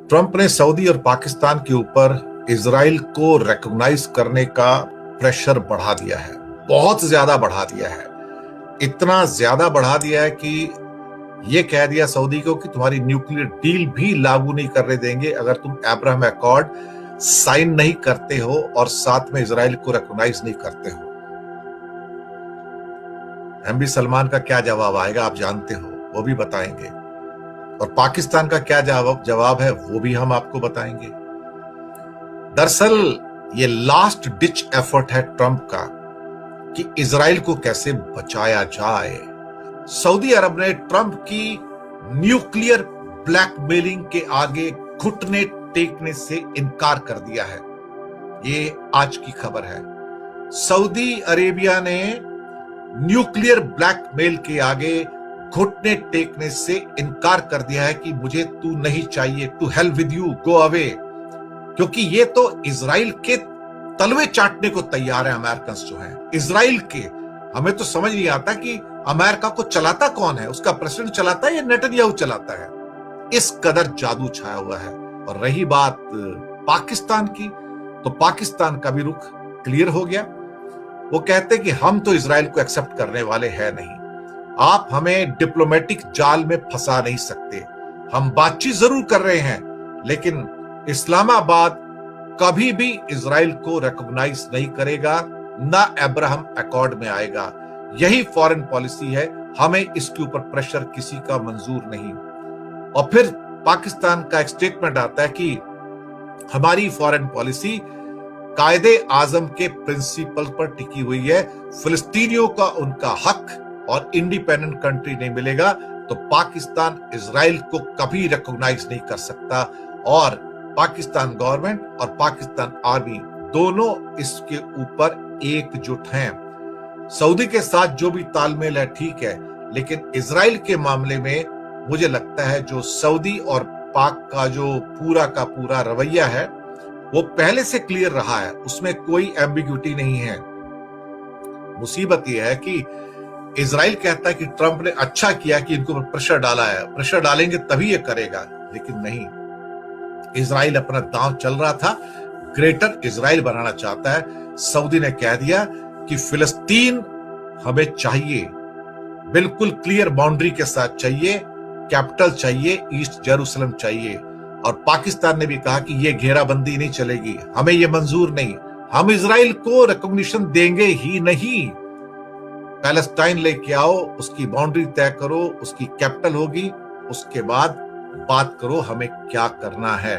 Trump ने Saudi और पाकिस्तान के ऊपर इजराइल को रिकॉग्नाइज करने का प्रेशर बढ़ा दिया है, बहुत ज्यादा बढ़ा दिया है। इतना ज्यादा बढ़ा दिया है कि ये कह दिया सऊदी को कि तुम्हारी न्यूक्लियर डील भी लागू नहीं करने देंगे अगर तुम अब्राहम अकॉर्ड साइन नहीं करते हो और साथ में इजराइल को रिकॉग्नाइज नहीं करते हो। एमबी सलमान का क्या जवाब आएगा आप जानते हो, वो भी बताएंगे। और पाकिस्तान का क्या जवाब है वो भी हम आपको बताएंगे। दरअसल ये लास्ट डिच एफर्ट है ट्रंप का कि इजराइल को कैसे बचाया जाए। सऊदी अरब ने ट्रंप की न्यूक्लियर ब्लैकमेलिंग के आगे घुटने टेकने से इनकार कर दिया है। ये आज की खबर है। सऊदी अरेबिया ने न्यूक्लियर ब्लैकमेल के आगे घुटने टेकने से इनकार कर दिया है कि मुझे तू नहीं चाहिए, to hell with you, go away. क्योंकि ये तो इजराइल के तलवे चाटने को तैयार है अमेरिकन जो हैं। इजराइल के हमें तो समझ नहीं आता कि अमेरिका को चलाता कौन है, उसका प्रेसिडेंट चलाता है या नेतन्याहू चलाता है। इस कदर जादू छाया हुआ है। और रही बात पाकिस्तान की, तो पाकिस्तान का भी रुख क्लियर हो गया। वो कहते कि हम तो इजराइल को एक्सेप्ट करने वाले हैं नहीं, आप हमें डिप्लोमेटिक जाल में फंसा नहीं सकते। हम बातचीत जरूर कर रहे हैं लेकिन इस्लामाबाद कभी भी इजराइल को रिकॉग्नाइज नहीं करेगा, ना अब्राहम अकॉर्ड में आएगा। यही फॉरेन पॉलिसी है, हमें इसके ऊपर प्रेशर किसी का मंजूर नहीं। और फिर पाकिस्तान का एक स्टेटमेंट आता है कि हमारी फॉरेन पॉलिसी कायदे आजम के प्रिंसिपल पर टिकी हुई है, फिलिस्तीनियों का उनका हक और इंडिपेंडेंट कंट्री नहीं मिलेगा तो पाकिस्तान इजराइल को कभी रिकॉग्नाइज नहीं कर सकता। और पाकिस्तान गवर्नमेंट और पाकिस्तान आर्मी दोनों इसके ऊपर एकजुट हैं। सऊदी के साथ जो भी तालमेल है ठीक है, लेकिन इजराइल के मामले में मुझे लगता है जो सऊदी और पाक का जो पूरा का पूरा रवैया है वो पहले से क्लियर रहा है, उसमें कोई एम्बिग्यूटी नहीं है। मुसीबत यह है कि इजराइल कहता है कि ट्रंप ने अच्छा किया कि इनको प्रेशर डाला है, प्रेशर डालेंगे तभी ये करेगा, लेकिन नहीं। इजराइल अपना दांव चल रहा था, ग्रेटर इजराइल बनाना चाहता है। सऊदी ने कह दिया कि फिलिस्तीन हमें चाहिए, बिल्कुल क्लियर बाउंड्री के साथ चाहिए, कैपिटल चाहिए, ईस्ट जेरूसलम चाहिए। और पाकिस्तान ने भी कहा कि ये घेराबंदी नहीं चलेगी, हमें ये मंजूर नहीं, हम इजराइल को रिकॉग्निशन देंगे ही नहीं। पैलेस्टाइन लेके आओ, उसकी बाउंड्री तय करो, उसकी कैपिटल होगी, उसके बाद बात करो हमें क्या करना है।